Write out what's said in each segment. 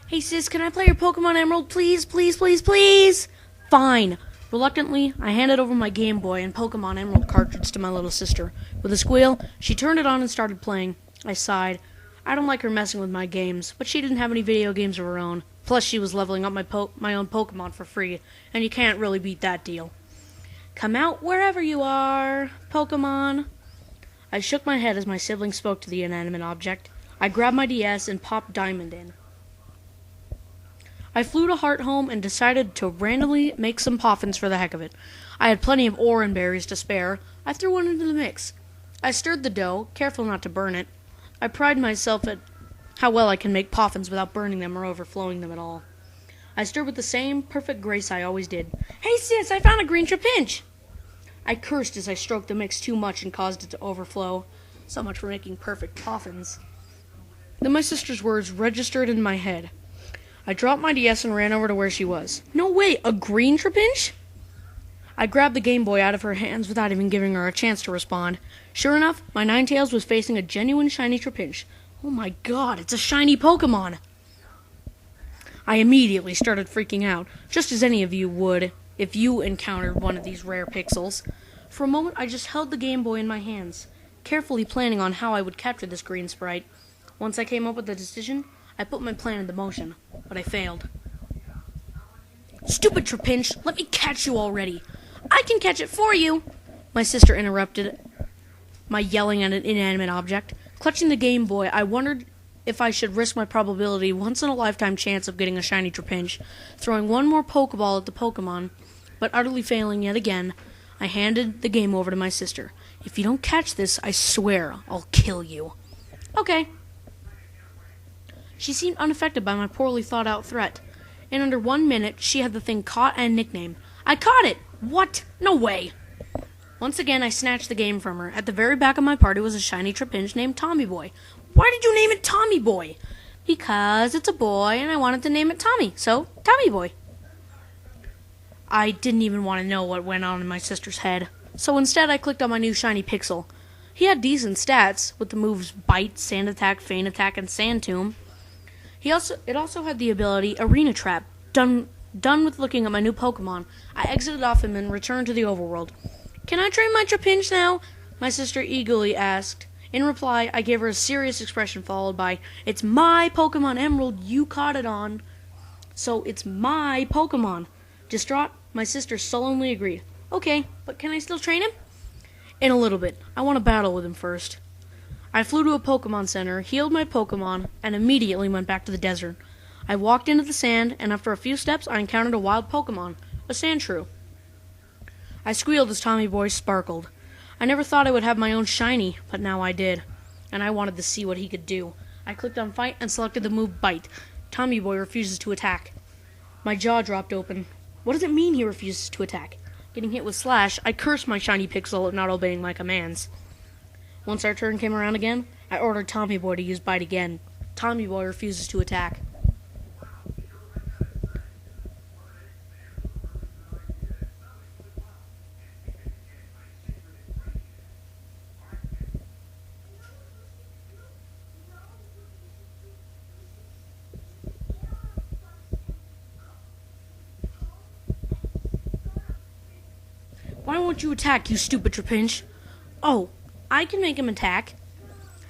Hey sis, can I play your Pokemon Emerald? Please, please, please, please? Fine. Reluctantly, I handed over my Game Boy and Pokemon Emerald cartridge to my little sister. With a squeal, she turned it on and started playing. I sighed. I don't like her messing with my games, but she didn't have any video games of her own. Plus, she was leveling up my own Pokemon for free, and you can't really beat that deal. Come out wherever you are, Pokemon. I shook my head as my sibling spoke to the inanimate object. I grabbed my DS and popped Diamond in. I flew to Hearthome and decided to randomly make some poffins for the heck of it. I had plenty of Oran berries to spare. I threw one into the mix. I stirred the dough, careful not to burn it. I pride myself at how well I can make poffins without burning them or overflowing them at all. I stirred with the same perfect grace I always did. Hey sis, I found a green trapinch! I cursed as I stroked the mix too much and caused it to overflow. So much for making perfect poffins. Then my sister's words registered in my head. I dropped my DS and ran over to where she was. No way, a green trapinch? I grabbed the Game Boy out of her hands without even giving her a chance to respond. Sure enough, my Ninetales was facing a genuine shiny trapinch. Oh my god, it's a shiny Pokemon! I immediately started freaking out, just as any of you would if you encountered one of these rare pixels. For a moment, I just held the Game Boy in my hands, carefully planning on how I would capture this green sprite. Once I came up with a decision, I put my plan into motion, but I failed. Stupid Trapinch, let me catch you already. I can catch it for you, my sister interrupted my yelling at an inanimate object. Clutching the Game Boy, I wondered if I should risk my probability once-in-a-lifetime chance of getting a shiny Trapinch, throwing one more Pokeball at the Pokemon, but utterly failing yet again. I handed the game over to my sister. If you don't catch this, I swear I'll kill you. Okay. She seemed unaffected by my poorly thought-out threat. In under 1 minute, she had the thing caught and nicknamed. I caught it! What? No way! Once again, I snatched the game from her. At the very back of my party was a shiny Trapinch named Tommy Boy. Why did you name it Tommy Boy? Because it's a boy and I wanted to name it Tommy, so Tommy Boy. I didn't even want to know what went on in my sister's head, so instead I clicked on my new shiny Pixel. He had decent stats, with the moves Bite, Sand Attack, Feint Attack, and Sand Tomb. It also had the ability Arena Trap. Done with looking at my new Pokemon, I exited off him and returned to the overworld. Can I train my Trapinch now? My sister eagerly asked. In reply, I gave her a serious expression followed by, It's my Pokemon Emerald, you caught it on. So it's my Pokemon. Distraught, my sister sullenly agreed. Okay, but can I still train him? In a little bit. I want to battle with him first. I flew to a Pokemon Center, healed my Pokemon, and immediately went back to the desert. I walked into the sand, and after a few steps, I encountered a wild Pokemon, a Sandshrew. I squealed as Tommy Boy sparkled. I never thought I would have my own shiny, but now I did, and I wanted to see what he could do. I clicked on Fight and selected the move Bite. Tommy Boy refuses to attack. My jaw dropped open. What does it mean he refuses to attack? Getting hit with Slash, I cursed my shiny Pixel at not obeying my commands. Once our turn came around again, I ordered Tommy Boy to use Bite again. Tommy Boy refuses to attack. Why won't you attack, you stupid Trapinch? Oh, I can make him attack.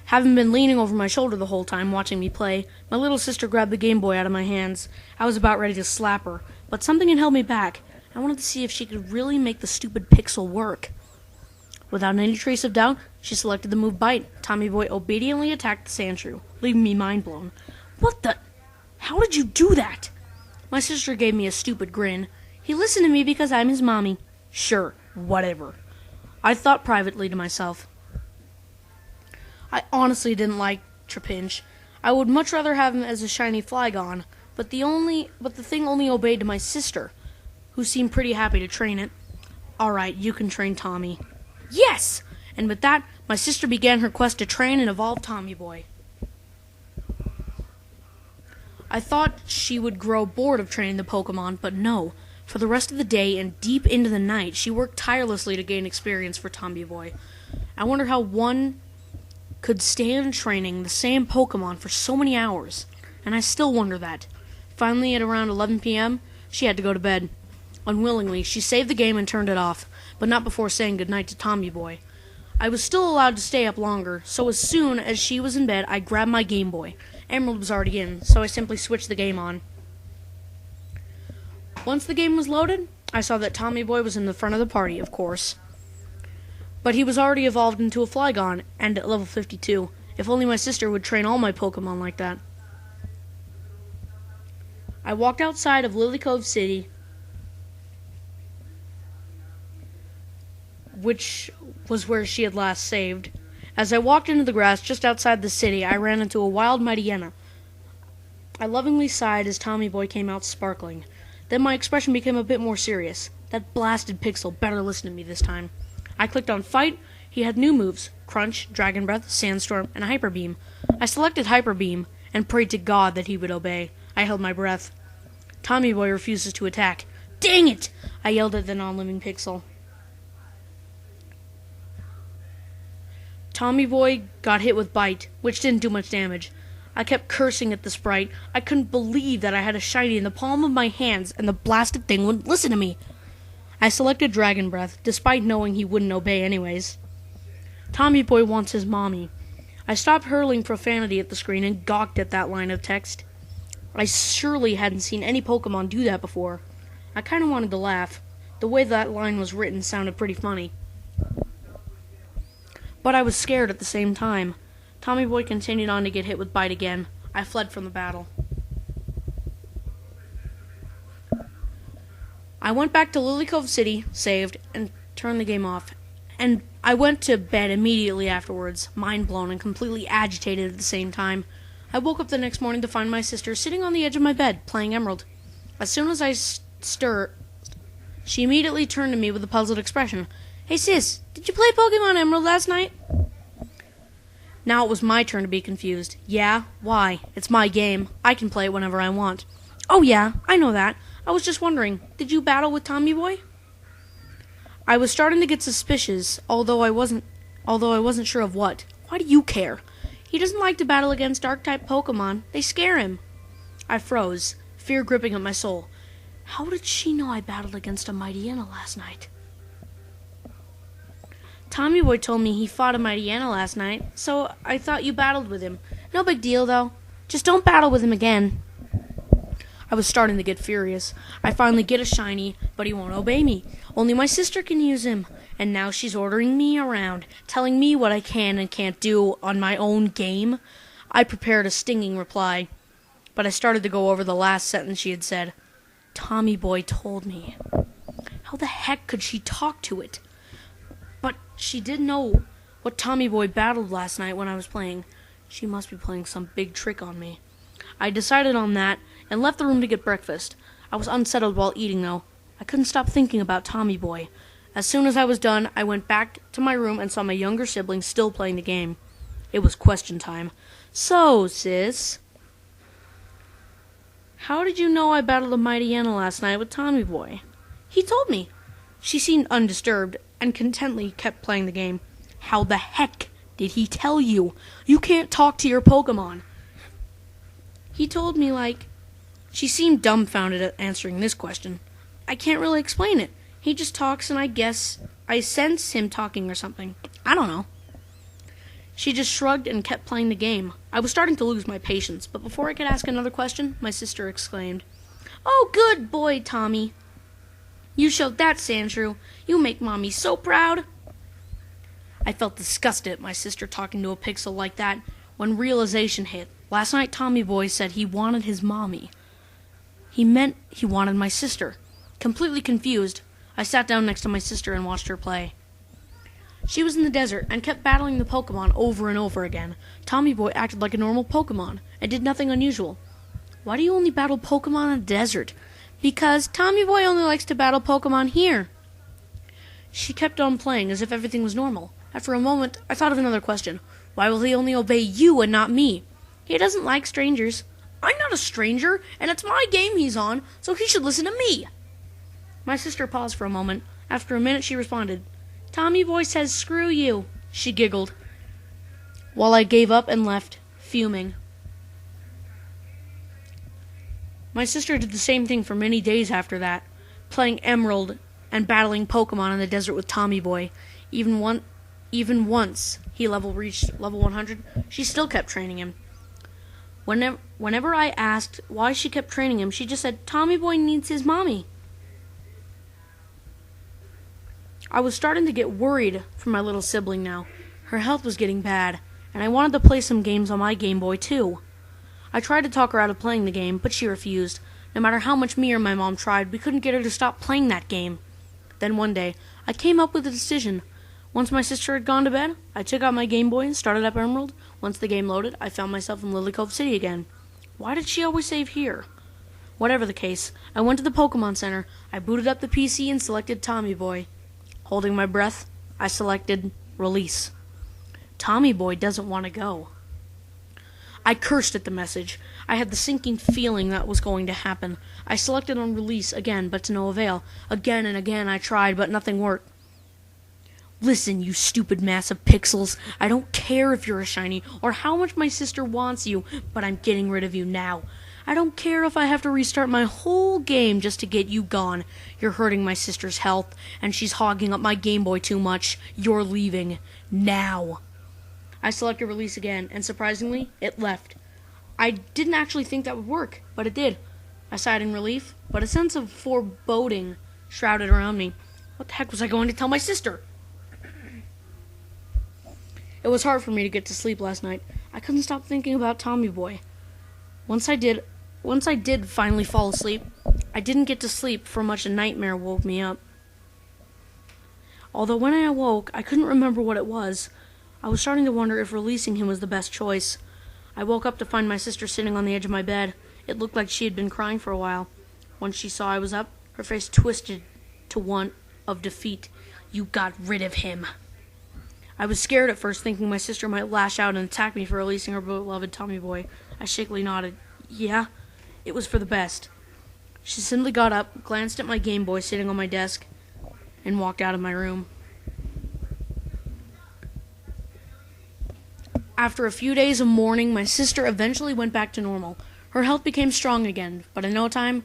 Having been leaning over my shoulder the whole time, watching me play, my little sister grabbed the Game Boy out of my hands. I was about ready to slap her, but something had held me back. I wanted to see if she could really make the stupid Pixel work. Without any trace of doubt, she selected the move Bite. Tommy Boy obediently attacked the Sandshrew, leaving me mind-blown. What the? How did you do that? My sister gave me a stupid grin. He listened to me because I'm his mommy. Sure, whatever. I thought privately to myself. I honestly didn't like Trapinch. I would much rather have him as a shiny Flygon, but the thing only obeyed to my sister, who seemed pretty happy to train it. Alright, you can train Tommy. Yes! And with that, my sister began her quest to train and evolve Tommy Boy. I thought she would grow bored of training the Pokemon, but no. For the rest of the day and deep into the night, she worked tirelessly to gain experience for Tommy Boy. I wonder how one could stand training the same Pokemon for so many hours, and I still wonder that. Finally, at around 11 p.m., she had to go to bed. Unwillingly, she saved the game and turned it off, but not before saying goodnight to Tommy Boy. I was still allowed to stay up longer, so as soon as she was in bed, I grabbed my Game Boy. Emerald was already in, so I simply switched the game on. Once the game was loaded, I saw that Tommy Boy was in the front of the party, of course. But he was already evolved into a Flygon, and at level 52. If only my sister would train all my Pokemon like that. I walked outside of Lily Cove City, which was where she had last saved. As I walked into the grass just outside the city, I ran into a wild Mightyena. I lovingly sighed as Tommy Boy came out sparkling. Then my expression became a bit more serious. That blasted Pixel better listen to me this time. I clicked on Fight. He had new moves: Crunch, Dragon Breath, Sandstorm, and Hyper Beam. I selected Hyper Beam and prayed to God that he would obey. I held my breath. Tommy Boy refuses to attack. Dang it! I yelled at the non-living Pixel. Tommy Boy got hit with Bite, which didn't do much damage. I kept cursing at the sprite. I couldn't believe that I had a shiny in the palm of my hands and the blasted thing wouldn't listen to me. I selected Dragon Breath, despite knowing he wouldn't obey anyways. Tommy Boy wants his mommy. I stopped hurling profanity at the screen and gawked at that line of text. I surely hadn't seen any Pokemon do that before. I kind of wanted to laugh. The way that line was written sounded pretty funny. But I was scared at the same time. Tommy Boy continued on to get hit with Bite again. I fled from the battle. I went back to Lily Cove City, saved, and turned the game off. And I went to bed immediately afterwards, mind blown and completely agitated at the same time. I woke up the next morning to find my sister sitting on the edge of my bed, playing Emerald. As soon as I stirred, she immediately turned to me with a puzzled expression. Hey sis, did you play Pokemon Emerald last night? Now it was my turn to be confused. Yeah? Why? It's my game. I can play it whenever I want. Oh yeah, I know that. I was just wondering, did you battle with Tommy Boy? I was starting to get suspicious, although I wasn't sure of what. Why do you care? He doesn't like to battle against Dark-type Pokemon. They scare him. I froze, fear gripping at my soul. How did she know I battled against a Mightyena last night? Tommy Boy told me he fought a Mightyena last night, so I thought you battled with him. No big deal, though. Just don't battle with him again. I was starting to get furious. I finally get a shiny, but he won't obey me. Only my sister can use him. And now she's ordering me around, telling me what I can and can't do on my own game. I prepared a stinging reply, but I started to go over the last sentence she had said. Tommy Boy told me. How the heck could she talk to it? But she did know what Tommy Boy battled last night when I was playing. She must be playing some big trick on me. I decided on that and left the room to get breakfast. I was unsettled while eating, though. I couldn't stop thinking about Tommy Boy. As soon as I was done, I went back to my room and saw my younger sibling still playing the game. It was question time. So, sis, how did you know I battled a Mightyena last night with Tommy Boy? He told me. She seemed undisturbed and contentedly kept playing the game. How the heck did he tell you? You can't talk to your Pokemon. He told me She seemed dumbfounded at answering this question. I can't really explain it. He just talks and I guess I sense him talking or something. I don't know. She just shrugged and kept playing the game. I was starting to lose my patience, but before I could ask another question, my sister exclaimed, Oh, good boy, Tommy. You showed that, Sandshrew. You make Mommy so proud. I felt disgusted at my sister talking to a Pixel like that when realization hit. Last night, Tommy Boy said he wanted his mommy. He meant he wanted my sister. Completely confused, I sat down next to my sister and watched her play. She was in the desert and kept battling the Pokemon over and over again. Tommy Boy acted like a normal Pokemon and did nothing unusual. Why do you only battle Pokemon in the desert? Because Tommy Boy only likes to battle Pokemon here. She kept on playing as if everything was normal. After a moment, I thought of another question. Why will he only obey you and not me? He doesn't like strangers. I'm not a stranger, and it's my game he's on, so he should listen to me. My sister paused for a moment. After a minute, she responded, Tommy Boy says screw you. She giggled, while I gave up and left, fuming. My sister did the same thing for many days after that, playing Emerald and battling Pokemon in the desert with Tommy Boy. Even once he reached level 100, she still kept training him. Whenever I asked why she kept training him, she just said, "Tommy Boy needs his mommy." I was starting to get worried for my little sibling now. Her health was getting bad, and I wanted to play some games on my Game Boy too. I tried to talk her out of playing the game, but she refused. No matter how much me or my mom tried, we couldn't get her to stop playing that game. Then one day, I came up with a decision. Once my sister had gone to bed, I took out my Game Boy and started up Emerald. Once the game loaded, I found myself in Lily Cove City again. Why did she always save here? Whatever the case, I went to the Pokemon Center, I booted up the PC and selected Tommy Boy. Holding my breath, I selected Release. Tommy Boy doesn't want to go. I cursed at the message. I had the sinking feeling that was going to happen. I selected on Release again, but to no avail. Again and again I tried, but nothing worked. Listen, you stupid mass of pixels. I don't care if you're a shiny or how much my sister wants you, but I'm getting rid of you now. I don't care if I have to restart my whole game just to get you gone. You're hurting my sister's health, and she's hogging up my Game Boy too much. You're leaving. Now. I selected Release again, and surprisingly, it left. I didn't actually think that would work, but it did. I sighed in relief, but a sense of foreboding shrouded around me. What the heck was I going to tell my sister? It was hard for me to get to sleep last night. I couldn't stop thinking about Tommy Boy. Once I did finally fall asleep, I didn't get to sleep for much a nightmare woke me up. Although when I awoke, I couldn't remember what it was. I was starting to wonder if releasing him was the best choice. I woke up to find my sister sitting on the edge of my bed. It looked like she had been crying for a while. Once she saw I was up, her face twisted to one of defeat. You got rid of him. I was scared at first, thinking my sister might lash out and attack me for releasing her beloved Tommy Boy. I shakily nodded. Yeah, it was for the best. She simply got up, glanced at my Game Boy sitting on my desk, and walked out of my room. After a few days of mourning, my sister eventually went back to normal. Her health became strong again, but in no time,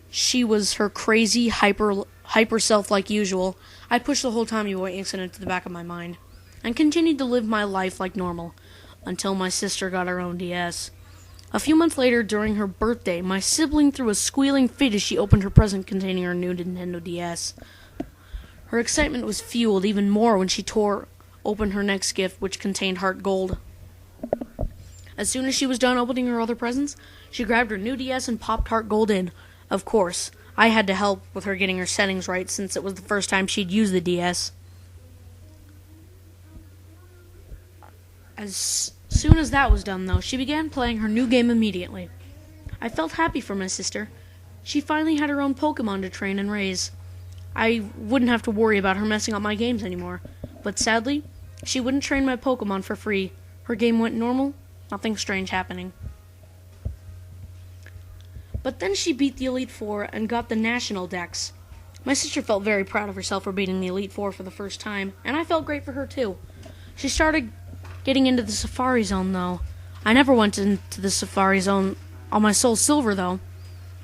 she was her crazy, hyper self like usual. I pushed the whole Tommy Boy incident to the back of my mind, and continued to live my life like normal, until my sister got her own DS. A few months later, during her birthday, my sibling threw a squealing fit as she opened her present containing her new Nintendo DS. Her excitement was fueled even more when she tore open her next gift, which contained Heart Gold. As soon as she was done opening her other presents, she grabbed her new DS and popped Heart Gold in. Of course, I had to help with her getting her settings right since it was the first time she'd used the DS. As soon as that was done, though, she began playing her new game immediately. I felt happy for my sister. She finally had her own Pokemon to train and raise. I wouldn't have to worry about her messing up my games anymore. But sadly, she wouldn't train my Pokemon for free. Her game went normal, nothing strange happening. But then she beat the Elite Four and got the National Dex. My sister felt very proud of herself for beating the Elite Four for the first time, and I felt great for her too. She started getting into the Safari Zone, though. I never went into the Safari Zone on my Soul Silver, though.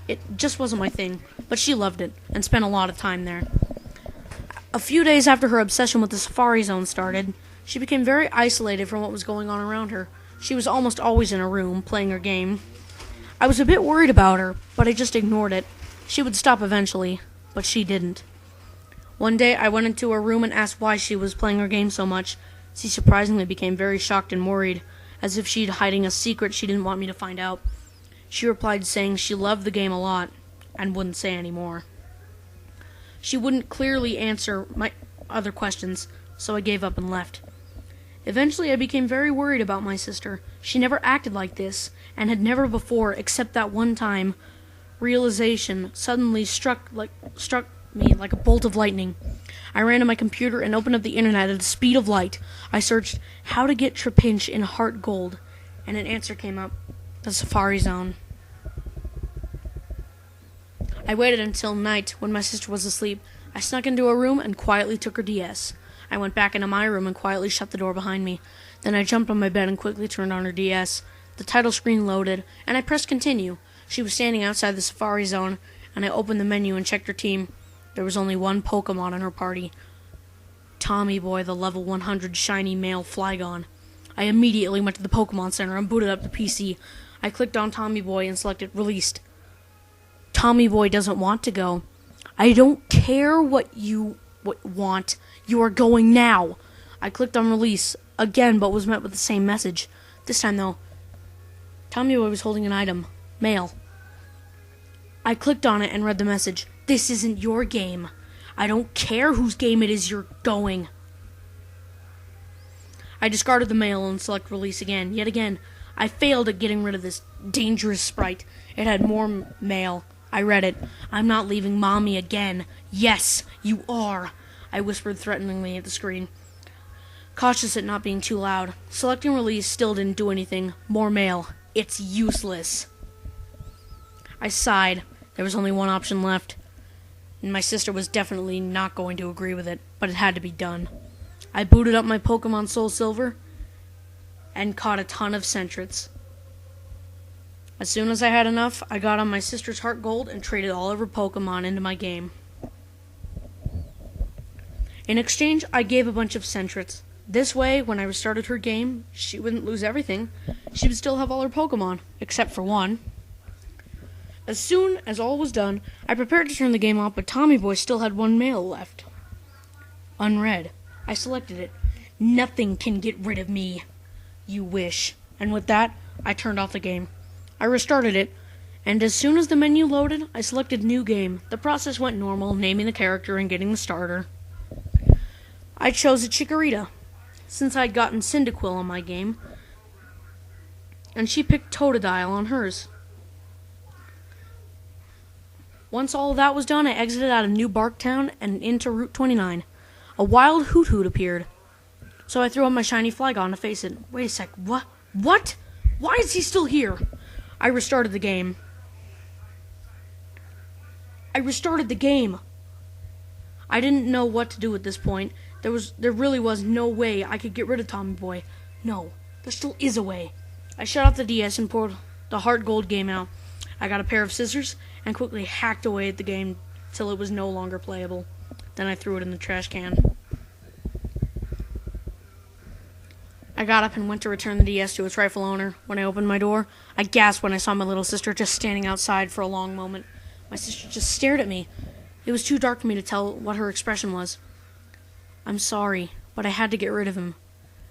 It just wasn't my thing, but she loved it and spent a lot of time there. A few days after her obsession with the Safari Zone started, she became very isolated from what was going on around her. She was almost always in her room, playing her game. I was a bit worried about her, but I just ignored it. She would stop eventually, but she didn't. One day, I went into her room and asked why she was playing her game so much. She surprisingly became very shocked and worried, as if she'd hiding a secret she didn't want me to find out. She replied saying she loved the game a lot, and wouldn't say any more. She wouldn't clearly answer my other questions, so I gave up and left. Eventually, I became very worried about my sister. She never acted like this, and had never before, except that one time. Realization suddenly struck me like a bolt of lightning. I ran to my computer and opened up the internet at the speed of light. I searched how to get Trapinch in Heart Gold, and an answer came up: the Safari Zone. I waited until night when my sister was asleep. I snuck into her room and quietly took her DS. I went back into my room and quietly shut the door behind me. Then I jumped on my bed and quickly turned on her DS. The title screen loaded, and I pressed continue. She was standing outside the safari zone, and I opened the menu and checked her team. There was only one Pokemon in her party. Tommy Boy, the level 100 shiny male Flygon. I immediately went to the Pokemon Center and booted up the PC. I clicked on Tommy Boy and selected Released. Tommy Boy doesn't want to go. I don't care what you want. You are going now. I clicked on Release again, but was met with the same message. This time, though, Tommy Boy was holding an item. Mail. I clicked on it and read the message. This isn't your game. I don't care whose game it is you're going. I discarded the mail and select Release again. Yet again, I failed at getting rid of this dangerous sprite. It had more mail. I read it. I'm not leaving Mommy again. Yes, you are. I whispered threateningly at the screen, cautious at not being too loud. Selecting Release still didn't do anything. More mail. It's useless. I sighed. There was only one option left, and my sister was definitely not going to agree with it, but it had to be done. I booted up my Pokemon Soul Silver and caught a ton of Sentrets. As soon as I had enough, I got on my sister's Heart Gold and traded all of her Pokemon into my game. In exchange, I gave a bunch of Sentrets. This way, when I restarted her game, she wouldn't lose everything. She would still have all her Pokemon, except for one. As soon as all was done, I prepared to turn the game off, but Tommy Boy still had one mail left. Unread. I selected it. Nothing can get rid of me. You wish. And with that, I turned off the game. I restarted it, and as soon as the menu loaded, I selected New Game. The process went normal, naming the character and getting the starter. I chose a Chikorita, since I'd gotten Cyndaquil on my game, and she picked Totodile on hers. Once all of that was done, I exited out of New Barktown and into Route 29. A wild Hoot Hoot appeared, so I threw up my shiny Flygon to face it. Wait a sec, what? What? Why is he still here? I restarted the game. I didn't know what to do at this point. There really was no way I could get rid of Tommy Boy. No, there still is a way. I shut off the DS and pulled the Heart Gold game out. I got a pair of scissors and quickly hacked away at the game till it was no longer playable. Then I threw it in the trash can. I got up and went to return the DS to its rightful owner. When I opened my door, I gasped when I saw my little sister just standing outside for a long moment. My sister just stared at me. It was too dark for me to tell what her expression was. I'm sorry, but I had to get rid of him.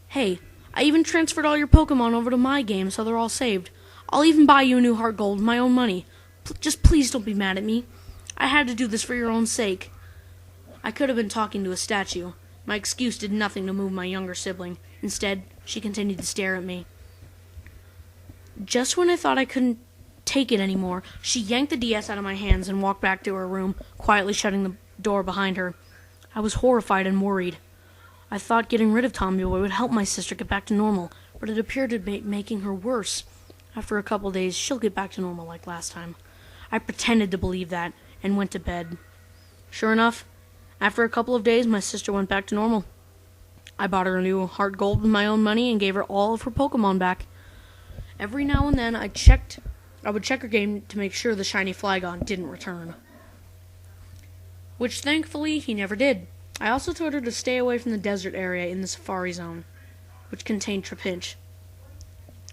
Hey, I even transferred all your Pokemon over to my game so they're all saved. I'll even buy you a new Heart Gold with my own money. Just please don't be mad at me. I had to do this for your own sake. I could have been talking to a statue. My excuse did nothing to move my younger sibling. Instead, she continued to stare at me. Just when I thought I couldn't take it anymore, she yanked the DS out of my hands and walked back to her room, quietly shutting the door behind her. I was horrified and worried. I thought getting rid of Tommy Boy would help my sister get back to normal, but it appeared to be making her worse. After a couple days, she'll get back to normal like last time. I pretended to believe that and went to bed. Sure enough, after a couple of days, my sister went back to normal. I bought her a new Heart Gold with my own money and gave her all of her Pokemon back. Every now and then, I would check her game to make sure the shiny Flygon didn't return, which thankfully he never did. I also told her to stay away from the desert area in the Safari Zone, which contained Trapinch.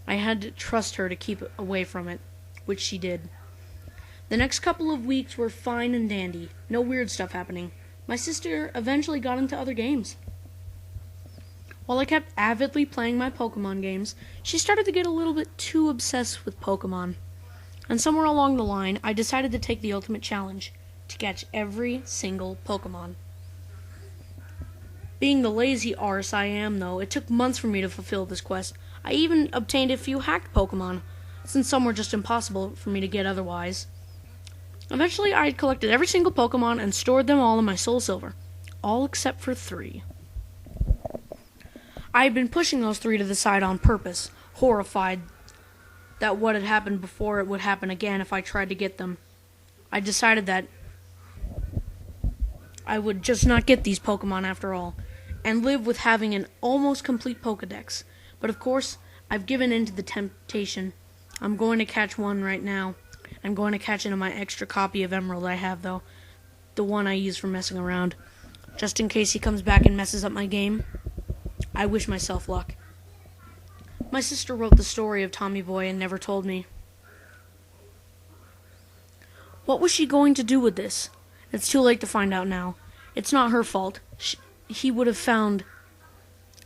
I had to trust her to keep away from it, which she did. The next couple of weeks were fine and dandy. No weird stuff happening. My sister eventually got into other games. While I kept avidly playing my Pokemon games, she started to get a little bit too obsessed with Pokemon. And somewhere along the line, I decided to take the ultimate challenge, to catch every single Pokemon. Being the lazy arse I am, though, it took months for me to fulfill this quest. I even obtained a few hacked Pokemon, since some were just impossible for me to get otherwise. Eventually, I had collected every single Pokemon and stored them all in my Soul Silver, all except for 3. I had been pushing those 3 to the side on purpose, horrified that what had happened before it would happen again if I tried to get them. I decided that I would just not get these Pokemon after all, and live with having an almost complete Pokedex. But of course, I've given in to the temptation. I'm going to catch one right now. I'm going to catch it in my extra copy of Emerald I have, though. The one I use for messing around. Just in case he comes back and messes up my game. I wish myself luck. My sister wrote the story of Tommy Boy and never told me. What was she going to do with this? It's too late to find out now. It's not her fault. He would have found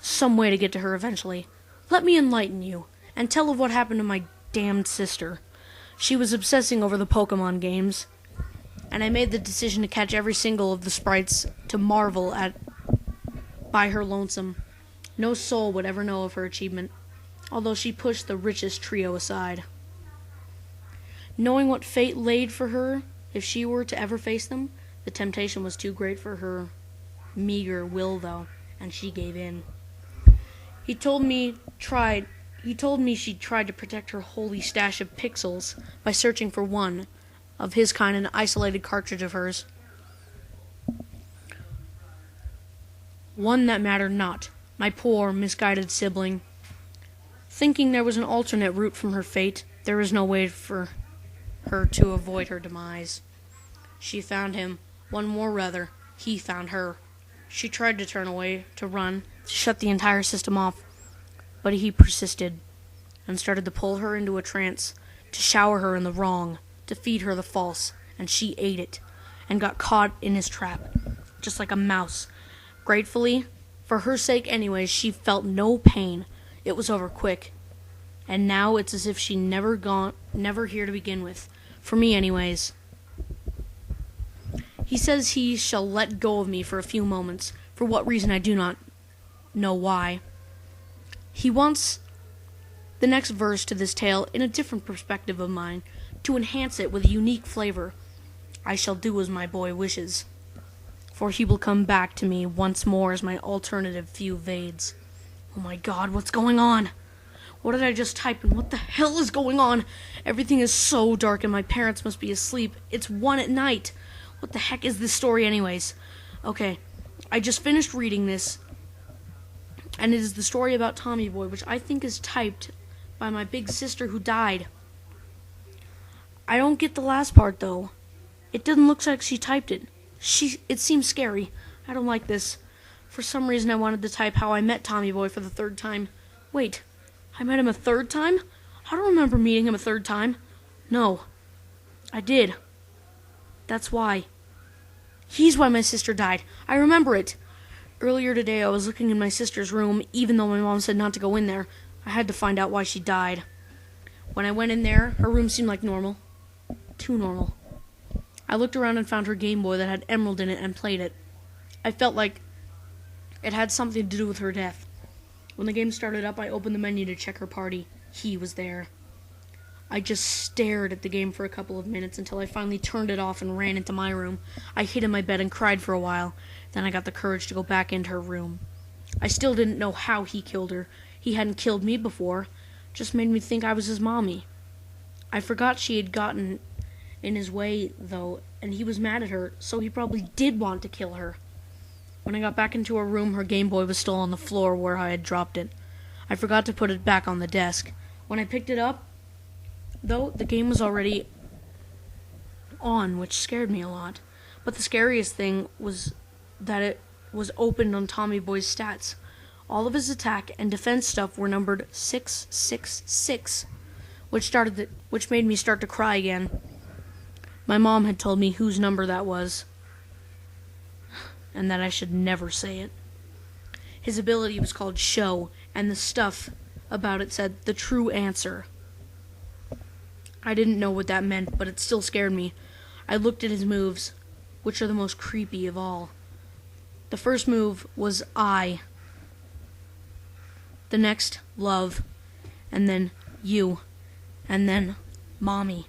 some way to get to her eventually. Let me enlighten you, and tell of what happened to my damned sister. She was obsessing over the Pokemon games, and I made the decision to catch every single of the sprites to marvel at by her lonesome. No soul would ever know of her achievement, although she pushed the richest trio aside. Knowing what fate laid for her, if she were to ever face them, the temptation was too great for her meager will, though, and she gave in. He told me she'd tried to protect her holy stash of pixels by searching for one of his kind in an isolated cartridge of hers. One that mattered not, my poor, misguided sibling. Thinking there was an alternate route from her fate, there was no way for her to avoid her demise. She found him, one more rather, he found her. She tried to turn away, to run, to shut the entire system off, but he persisted, and started to pull her into a trance, to shower her in the wrong, to feed her the false, and she ate it, and got caught in his trap, just like a mouse. Gratefully, for her sake anyways, she felt no pain. It was over quick, and now it's as if she never here to begin with, for me anyways. He says he shall let go of me for a few moments, for what reason I do not know why. He wants the next verse to this tale in a different perspective of mine, to enhance it with a unique flavor. I shall do as my boy wishes, for he will come back to me once more as my alternative few fades. Oh my God, what's going on? What did I just type, and what the hell is going on? Everything is so dark and my parents must be asleep. It's 1 a.m. What the heck is this story anyways? Okay, I just finished reading this, and it is the story about Tommy Boy, which I think is typed by my big sister who died. I don't get the last part, though. It doesn't look like she typed it. It seems scary. I don't like this. For some reason I wanted to type how I met Tommy Boy for the 3rd time. Wait, I met him a 3rd time? I don't remember meeting him a 3rd time. No, I did. That's why. He's why my sister died. I remember it. Earlier today I was looking in my sister's room, even though my mom said not to go in there. I had to find out why she died. When I went in there, her room seemed like normal. Too normal. I looked around and found her Game Boy that had Emerald in it and played it. I felt like it had something to do with her death. When the game started up, I opened the menu to check her party. He was there. I just stared at the game for a couple of minutes until I finally turned it off and ran into my room. I hid in my bed and cried for a while. Then I got the courage to go back into her room. I still didn't know how he killed her. He hadn't killed me before. Just made me think I was his mommy. I forgot she had gotten in his way, though, and he was mad at her, so he probably did want to kill her. When I got back into her room, her Game Boy was still on the floor where I had dropped it. I forgot to put it back on the desk. When I picked it up, though, the game was already on, which scared me a lot. But the scariest thing was that it was opened on Tommy Boy's stats. All of his attack and defense stuff were numbered 666, which made me start to cry again. My mom had told me whose number that was, and that I should never say it. His ability was called Show, and the stuff about it said the true answer. I didn't know what that meant, but it still scared me. I looked at his moves, which are the most creepy of all. The first move was I. The next, love. And then you. And then mommy.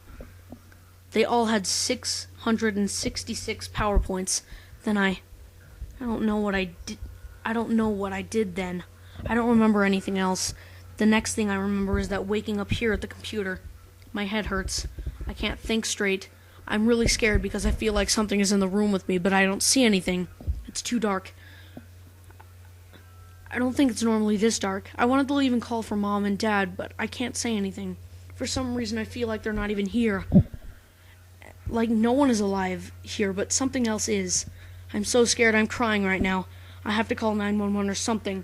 They all had 666 power points. Then I don't know what I did. I don't know what I did then. I don't remember anything else. The next thing I remember is that waking up here at the computer. My head hurts. I can't think straight. I'm really scared because I feel like something is in the room with me, but I don't see anything. It's too dark. I don't think it's normally this dark. I wanted to leave and call for Mom and Dad, but I can't say anything. For some reason, I feel like they're not even here. Like no one is alive here, but something else is. I'm so scared I'm crying right now. I have to call 911 or something.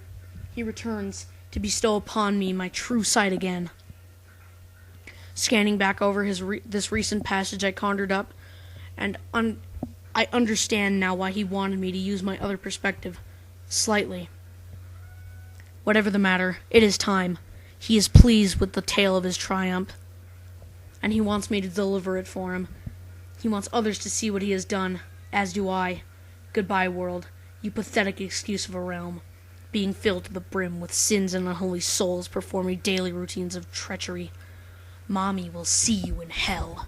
He returns to bestow upon me my true sight again. Scanning back over this recent passage I conjured up, and I understand now why he wanted me to use my other perspective. Slightly. Whatever the matter, it is time. He is pleased with the tale of his triumph, and he wants me to deliver it for him. He wants others to see what he has done, as do I. Goodbye, world, you pathetic excuse of a realm, being filled to the brim with sins and unholy souls performing daily routines of treachery. Mommy will see you in hell.